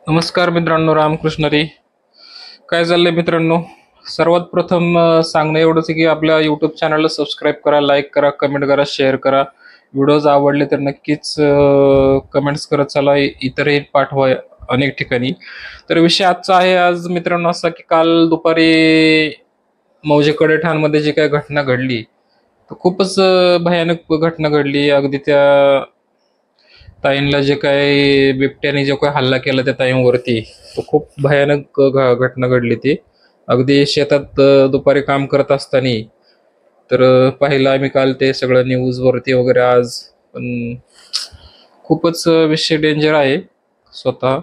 नमस्कार मित्रांनो, रामकृष्ण रे. काय चाललंय मित्रांनो? सर्वात प्रथम सांगणं एवढंच आहे की आपल्या यूट्यूब चॅनलला सबस्क्राईब करा, लाईक करा, कमेंट करा, शेअर करा. व्हिडिओज आवडले तर नक्कीच कमेंट्स करत चला, इतरही पाठवा अनेक ठिकाणी. तर विषय आजचा आहे आज मित्रांनो असा की काल दुपारी मौजे कडेठाणमध्ये जी काही घटना घडली, तर खूपच भयानक घटना घडली. अगदी त्या ताईंला जे काही बिबट्याने जो काही हल्ला केला त्या ताईंवरती, तो खूप भयानक घटना घडली ती. अगदी शेतात दुपारी काम करत असताना. तर पाहिलं आम्ही काल ते सगळं न्यूज वरती वगैरे आज. पण खूपच विषय डेंजर आहे स्वतः.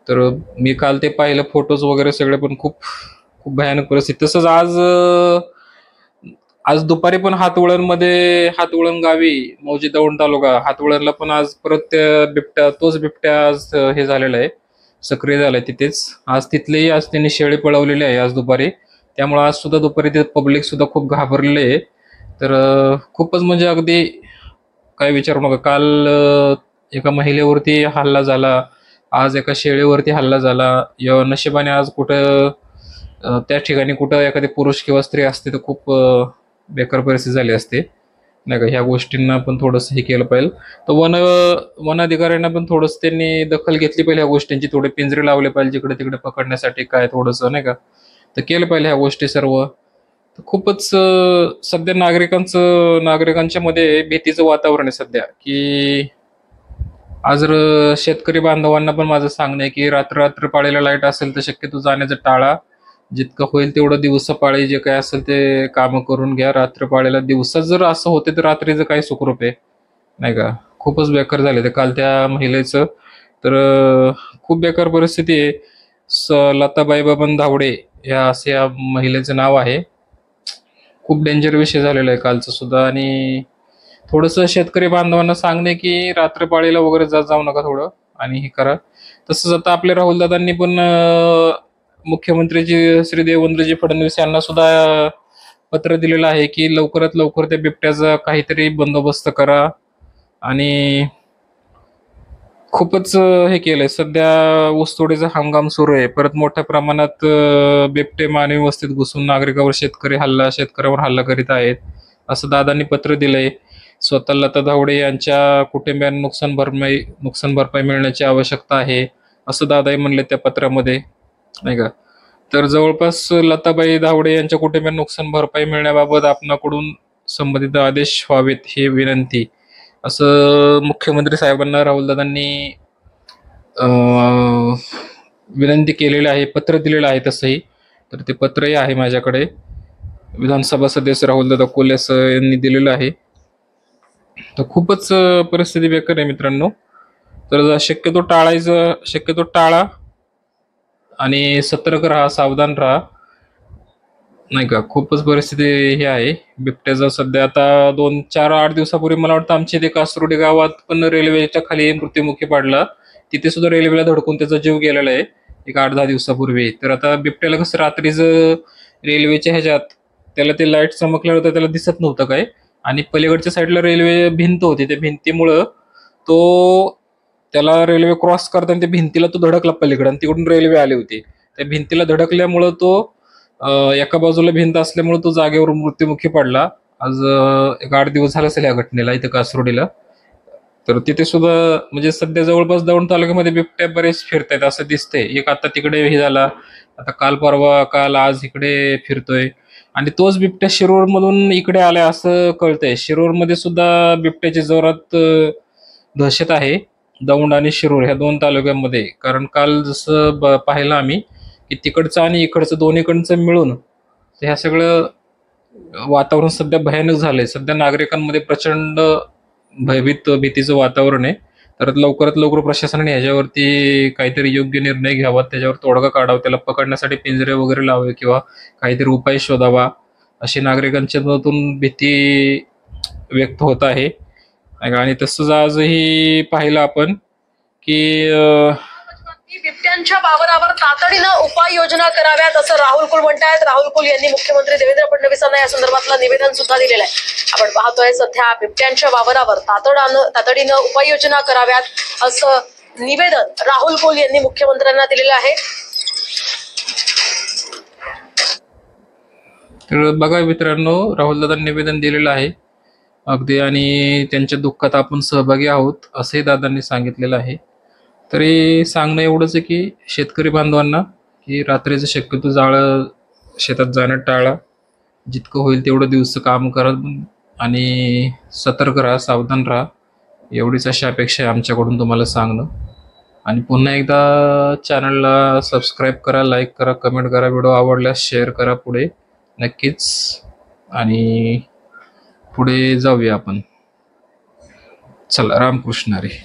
तर मी काल ते पाहिलं फोटोज वगैरे सगळे, पण खूप खूप भयानक परिस्थिती. तसंच आज दुपारी पण हातवळण गावी मौजे दौंड तालुका हातवळणला पण आज परत तोच बिबट्या आज हे झालेला आहे, सक्रिय झालाय तिथेच. आज तिथलेही आज त्यांनी शेळी पळवलेली आहे आज दुपारी. त्यामुळे आज सुद्धा दुपारी ते पब्लिक सुद्धा खूप घाबरले आहे. तर खूपच म्हणजे अगदी काय विचारू नका. काल एका महिलेवरती हल्ला झाला, आज एका शेळीवरती हल्ला झाला. नशिबाने आज कुठं त्या ठिकाणी कुठं एखादी पुरुष किंवा स्त्री असते तर खूप बेकार परिस्थिती झाली असते, नाही का. ह्या गोष्टींना पण थोडंसं हे केलं पाहिजे. तर वन अधिकाऱ्यांना पण थोडंसं त्यांनी दखल घेतली पाहिजे ह्या गोष्टींची. थोडे पिंजरे लावले पाहिजे जिकडे तिकडे पकडण्यासाठी, काय थोडंसं नाही का. तर केलं पाहिजे ह्या गोष्टी सर्व. तर खूपच सध्या नागरिकांच्या मध्ये भीतीचं वातावरण आहे सध्या. की आज शेतकरी बांधवांना पण माझं सांगणं आहे की रात्र पाळीला लाईट असेल तर शक्यतो जाण्याचं टाळा. जितकं होईल तेवढं दिवसा पाळी जे काय असेल ते कामं करून घ्या. रात्र पाळीला दिवसा जर असं होते तर रात्रीचं काय सुखरूप आहे, नाही का. खूपच बेकार झाले ते काल त्या महिलेचं. तर खूप बेकार परिस्थिती आहे. लताबाई बबन धावडे या महिलेचं नाव आहे. खूप डेंजर विषय झालेला आहे कालचं सुद्धा. आणि थोडंसं शेतकरी बांधवांना सांगणे की रात्रपाळीला वगैरे जाऊ नका थोडं, आणि हे करा. तसंच आता आपल्या राहुल दादांनी पण मुख्यमंत्री श्री देवेंद्रजी फडणवीस यांना सुद्धा पत्र दिलेलं आहे की लवकरात लवकर त्या बिबट्याचा काहीतरी बंदोबस्त करा. आणि खूपच हे केलंय सध्या. ऊसतोडीचा हंगाम सुरू आहे. परत मोठ्या प्रमाणात बिबटे मानवी वस्तीत घुसून शेतकऱ्यावर हल्ला करीत आहेत, असं दादांनी पत्र दिलंय. स्वतः लता धावडे यांच्या कुटुंबियांना नुकसान भरपाई मिळण्याची आवश्यकता आहे, असं दादाही म्हणले त्या पत्रामध्ये, नाही का. तर जवळपास लताबाई धावडे यांच्या कुटुंबियांना नुकसान भरपाई मिळण्याबाबत आपणाकडून संबंधित आदेश व्हावेत ही विनंती, असं मुख्यमंत्री साहेबांना राहुलदादांनी विनंती केलेली आहे, पत्र दिलेलं आहे तसंही. तर ते पत्रही आहे माझ्याकडे. विधानसभा सदस्य राहुलदादा कोल्हे यांनी दिलेलं आहे. तर खूपच परिस्थिती बेकार आहे मित्रांनो. तर शक्यतो टाळा आणि सतर्क राहा, सावधान राहा, नाही का. खूपच परिस्थिती हे आहे बिबट्याचं सध्या. आता 2-4-8 दिवसापूर्वी मला वाटतं आमच्या इथे कासरोडी गावात पण रेल्वेच्या खाली मृत्युमुखी पडला. तिथे सुद्धा रेल्वेला धडकून त्याचा जीव गेलेला आहे एक 8-10 दिवसापूर्वी. तर आता बिबट्याला कसं रात्रीचं रेल्वेच्या ह्याच्यात त्याला ते लाईट चमकल्यावर तर त्याला दिसत नव्हतं काय. आणि पलीकडच्या साईडला रेल्वे भिंत होती, त्या भिंतीमुळं त्याला रेल्वे क्रॉस करताना त्या भिंतीला तो धडकला पलीकडे, आणि तिकडून रेल्वे आली होती. त्या भिंतीला धडकल्यामुळं एका बाजूला भिंत असल्यामुळे तो जागेवर मृत्युमुखी पडला. आज एक 8 दिवस झाले असेल या घटनेला इथं कासरोडीला. तर तिथे सुद्धा म्हणजे सध्या जवळपास दौंड तालुक्यामध्ये बिबट्या बरेच फिरतायत असं दिसतंय. एक आता तिकडे हे झाला, आता काल आज इकडे फिरतोय. आणि तोच बिबट्या शिरूर मधून इकडे आलाय असं कळतंय. शिरूरमध्ये सुद्धा बिबट्याची जोरात दहशत आहे, दौंड आणि शिरूर ह्या 2 तालुक्यांमध्ये. कारण काल जसं पाहिलं आम्ही की तिकडचं आणि इकडचं दोन्हीकडचं मिळून ह्या सगळं वातावरण सध्या भयानक झालंय. सध्या नागरिकांमध्ये प्रचंड भीतीचं वातावरण आहे. तर लवकरात लवकर प्रशासनाने ह्याच्यावरती काहीतरी योग्य निर्णय घ्यावा, त्याच्यावर तोडगा काढावा, त्याला पकडण्यासाठी पिंजरे वगैरे लावावे किंवा काहीतरी उपाय शोधावा, अशी नागरिकांच्या मनातून भीती व्यक्त होत आहे. आणि तसंच आजही पाहिलं आपण की बिबट्यांच्या वावरावर तातडीनं उपाययोजना कराव्यात असं राहुल कुल म्हणतायत. राहुल कुल यांनी मुख्यमंत्री देवेंद्र फडणवीसांना या संदर्भातलं निवेदन सुद्धा दिलेलं आहे. आपण पाहतोय सध्या बिबट्यांच्या वावरावर तातडीनं उपाययोजना कराव्यात असं निवेदन राहुल कोल यांनी मुख्यमंत्र्यांना दिलेलं आहे. तर बघा मित्रांनो, राहुलदादांनी निवेदन दिलेलं आहे अगदी, आणि त्यांच्या दुःखात आपण सहभागी आहोत असंही दादांनी सांगितलेलं आहे. तरी सांगणं एवढंच आहे की शेतकरी बांधवांना की रात्रीचं शक्यतो जाळं शेतात जाणं टाळा, जितकं होईल तेवढं दिवस काम करा आणि सतर्क राहा, सावधान राहा, एवढीच अशी अपेक्षा आहे आमच्याकडून तुम्हाला सांगणं. आणि पुन्हा एकदा चॅनलला सबस्क्राईब करा, लाईक करा, कमेंट करा, व्हिडिओ आवडल्यास शेअर करा पुढे नक्कीच. आणि पुढे जाऊया आपण. चला, रामकृष्ण हरी.